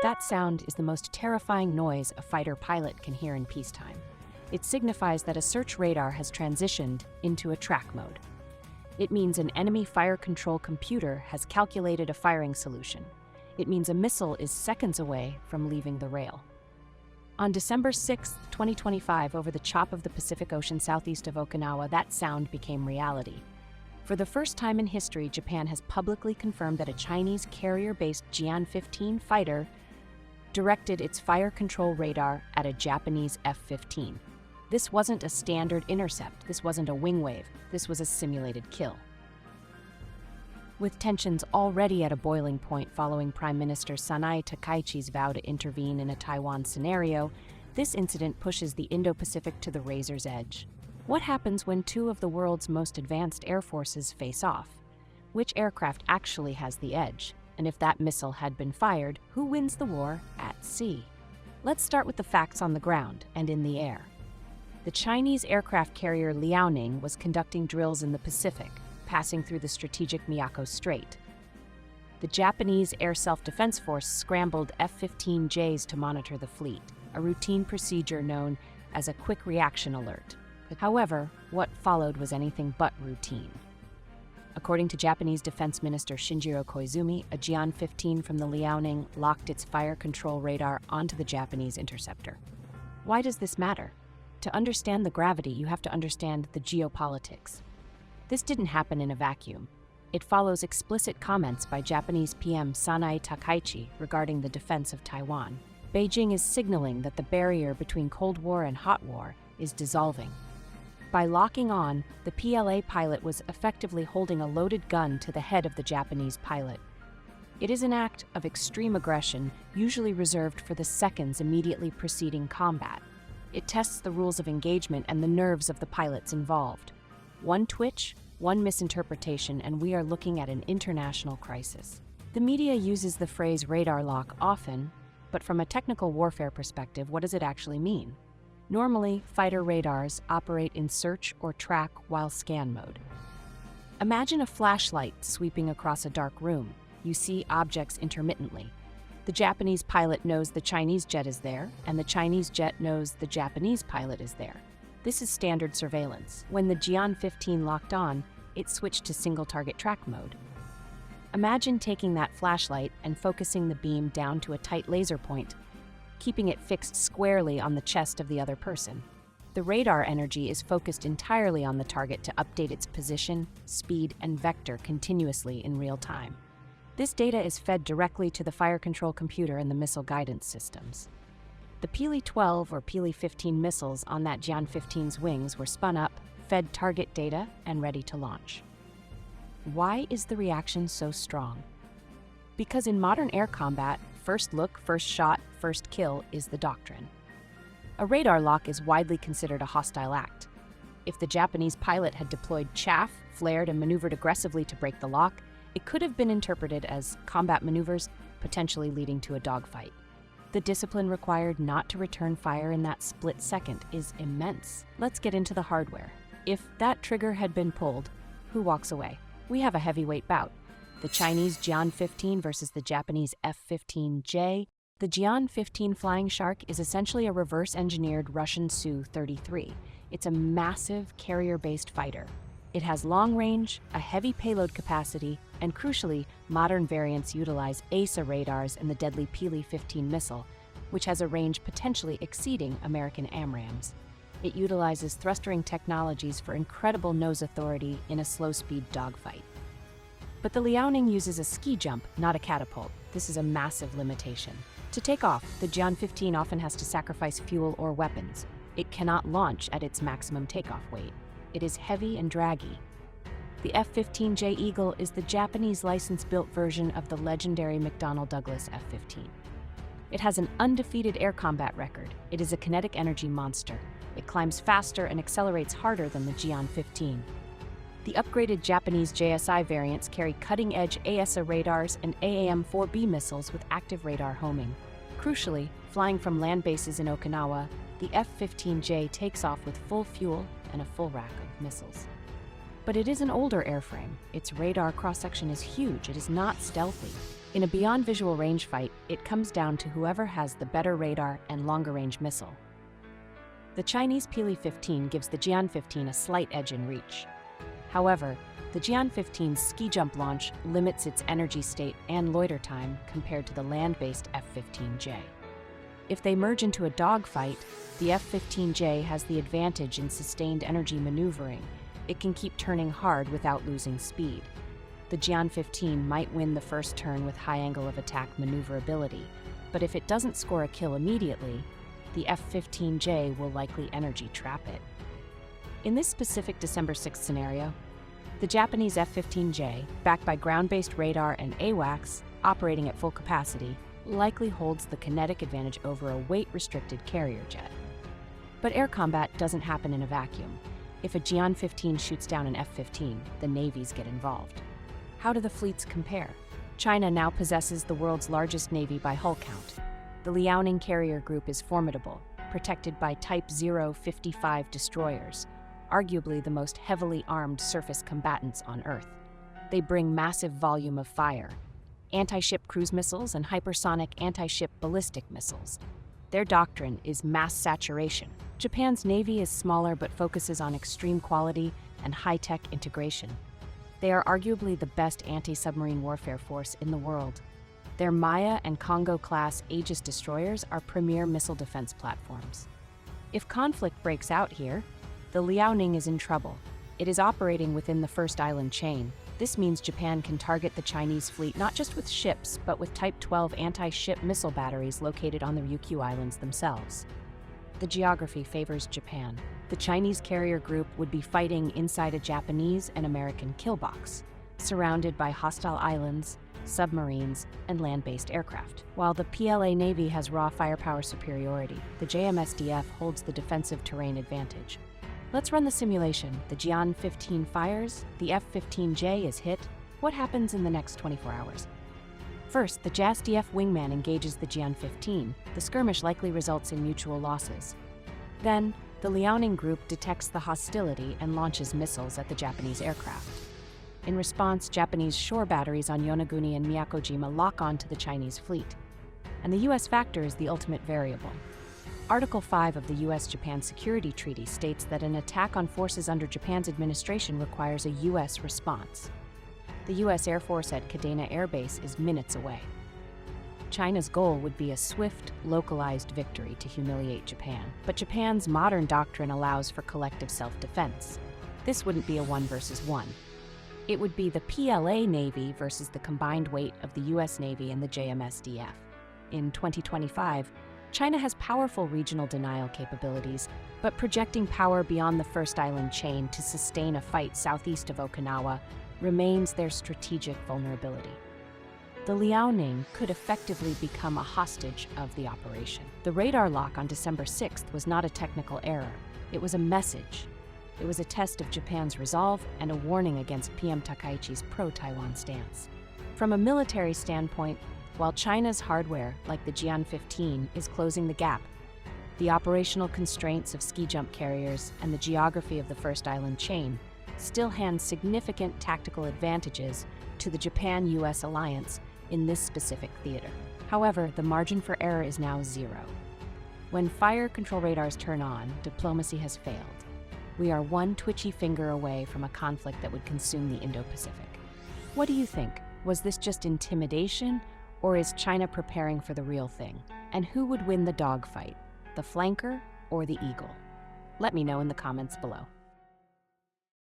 That sound is the most terrifying noise a fighter pilot can hear in peacetime. It signifies that a search radar has transitioned into a track mode. It means an enemy fire control computer has calculated a firing solution. It means a missile is seconds away from leaving the rail. On December 6, 2025, over the chop of the Pacific Ocean southeast of Okinawa, that sound became reality. For the first time in history, Japan has publicly confirmed that a Chinese carrier-based J-15 fighter directed its fire control radar at a Japanese F-15. This wasn't a standard intercept, this wasn't a wing wave, this was a simulated kill. With tensions already at a boiling point following Prime Minister Sanai Takaichi's vow to intervene in a Taiwan scenario, this incident pushes the Indo-Pacific to the razor's edge. What happens when two of the world's most advanced air forces face off? Which aircraft actually has the edge? And if that missile had been fired, who wins the war at sea? Let's start with the facts on the ground and in the air. The Chinese aircraft carrier Liaoning was conducting drills in the Pacific, passing through the strategic Miyako Strait. The Japanese Air Self-Defense Force scrambled F-15Js to monitor the fleet, a routine procedure known as a quick reaction alert. However, what followed was anything but routine. According to Japanese Defense Minister Shinjiro Koizumi, a J-15 from the Liaoning locked its fire control radar onto the Japanese interceptor. Why does this matter? To understand the gravity, you have to understand the geopolitics. This didn't happen in a vacuum. It follows explicit comments by Japanese PM Sanai Takaichi regarding the defense of Taiwan. Beijing is signaling that the barrier between Cold War and Hot War is dissolving. By locking on, the PLA pilot was effectively holding a loaded gun to the head of the Japanese pilot. It is an act of extreme aggression, usually reserved for the seconds immediately preceding combat. It tests the rules of engagement and the nerves of the pilots involved. One twitch, one misinterpretation, and we are looking at an international crisis. The media uses the phrase radar lock often, but from a technical warfare perspective, what does it actually mean? Normally, fighter radars operate in search or track while scan mode. Imagine a flashlight sweeping across a dark room. You see objects intermittently. The Japanese pilot knows the Chinese jet is there, and the Chinese jet knows the Japanese pilot is there. This is standard surveillance. When the J-15 locked on, it switched to single-target track mode. Imagine taking that flashlight and focusing the beam down to a tight laser point, keeping it fixed squarely on the chest of the other person. The radar energy is focused entirely on the target to update its position, speed, and vector continuously in real time. This data is fed directly to the fire control computer and the missile guidance systems. The Pili-12 or Pili-15 missiles on that J-15's wings were spun up, fed target data, and ready to launch. Why is the reaction so strong? Because in modern air combat, first look, first shot, first kill is the doctrine. A radar lock is widely considered a hostile act. If the Japanese pilot had deployed chaff, flared, and maneuvered aggressively to break the lock, it could have been interpreted as combat maneuvers, potentially leading to a dogfight. The discipline required not to return fire in that split second is immense. Let's get into the hardware. If that trigger had been pulled, who walks away? We have a heavyweight bout. The Chinese J-15 versus the Japanese F-15J. The J-15 Flying Shark is essentially a reverse-engineered Russian Su-33. It's a massive carrier-based fighter. It has long range, a heavy payload capacity, and crucially, modern variants utilize AESA radars and the deadly Pili-15 missile, which has a range potentially exceeding American AMRAAMs. It utilizes thrustering technologies for incredible nose authority in a slow-speed dogfight. But the Liaoning uses a ski jump, not a catapult. This is a massive limitation. To take off, the J-15 often has to sacrifice fuel or weapons. It cannot launch at its maximum takeoff weight. It is heavy and draggy. The F-15J Eagle is the Japanese license-built version of the legendary McDonnell Douglas F-15. It has an undefeated air combat record. It is a kinetic energy monster. It climbs faster and accelerates harder than the J-15. The upgraded Japanese JSI variants carry cutting-edge AESA radars and AAM-4B missiles with active radar homing. Crucially, flying from land bases in Okinawa, the F-15J takes off with full fuel and a full rack of missiles. But it is an older airframe. Its radar cross-section is huge. It is not stealthy. In a beyond visual range fight, it comes down to whoever has the better radar and longer-range missile. The Chinese Pili-15 gives the J-15 a slight edge in reach. However, the J-15's ski jump launch limits its energy state and loiter time compared to the land-based F-15J. If they merge into a dogfight, the F-15J has the advantage in sustained energy maneuvering. It can keep turning hard without losing speed. The J-15 might win the first turn with high angle of attack maneuverability, but if it doesn't score a kill immediately, the F-15J will likely energy trap it. In this specific December 6th scenario, the Japanese F-15J, backed by ground-based radar and AWACS, operating at full capacity, likely holds the kinetic advantage over a weight-restricted carrier jet. But air combat doesn't happen in a vacuum. If a J-15 shoots down an F-15, the navies get involved. How do the fleets compare? China now possesses the world's largest navy by hull count. The Liaoning carrier group is formidable, protected by Type 055 destroyers, arguably the most heavily armed surface combatants on Earth. They bring massive volume of fire, anti-ship cruise missiles and hypersonic anti-ship ballistic missiles. Their doctrine is mass saturation. Japan's navy is smaller but focuses on extreme quality and high-tech integration. They are arguably the best anti-submarine warfare force in the world. Their Maya and Congo-class Aegis destroyers are premier missile defense platforms. If conflict breaks out here, the Liaoning is in trouble. It is operating within the first island chain. This means Japan can target the Chinese fleet not just with ships, but with Type 12 anti-ship missile batteries located on the Ryukyu Islands themselves. The geography favors Japan. The Chinese carrier group would be fighting inside a Japanese and American kill box, surrounded by hostile islands, submarines, and land-based aircraft. While the PLA Navy has raw firepower superiority, the JMSDF holds the defensive terrain advantage. Let's run the simulation. The J-15 fires, the F-15J is hit. What happens in the next 24 hours? First, the JSDF wingman engages the J-15. The skirmish likely results in mutual losses. Then, the Liaoning group detects the hostility and launches missiles at the Japanese aircraft. In response, Japanese shore batteries on Yonaguni and Miyakojima lock on to the Chinese fleet. And the U.S. factor is the ultimate variable. Article 5 of the U.S.-Japan Security Treaty states that an attack on forces under Japan's administration requires a U.S. response. The U.S. Air Force at Kadena Air Base is minutes away. China's goal would be a swift, localized victory to humiliate Japan. But Japan's modern doctrine allows for collective self-defense. This wouldn't be a 1 versus 1. It would be the PLA Navy versus the combined weight of the U.S. Navy and the JMSDF. In 2025, China has powerful regional denial capabilities, but projecting power beyond the first island chain to sustain a fight southeast of Okinawa remains their strategic vulnerability. The Liaoning could effectively become a hostage of the operation. The radar lock on December 6th was not a technical error. It was a message. It was a test of Japan's resolve and a warning against PM Takaichi's pro-Taiwan stance. From a military standpoint, while China's hardware, like the J-15, is closing the gap, the operational constraints of ski jump carriers and the geography of the first island chain still hand significant tactical advantages to the Japan-US alliance in this specific theater. However, the margin for error is now 0. When fire control radars turn on, diplomacy has failed. We are one twitchy finger away from a conflict that would consume the Indo-Pacific. What do you think? Was this just intimidation, or is China preparing for the real thing? And who would win the dogfight, the flanker or the eagle? Let me know in the comments below.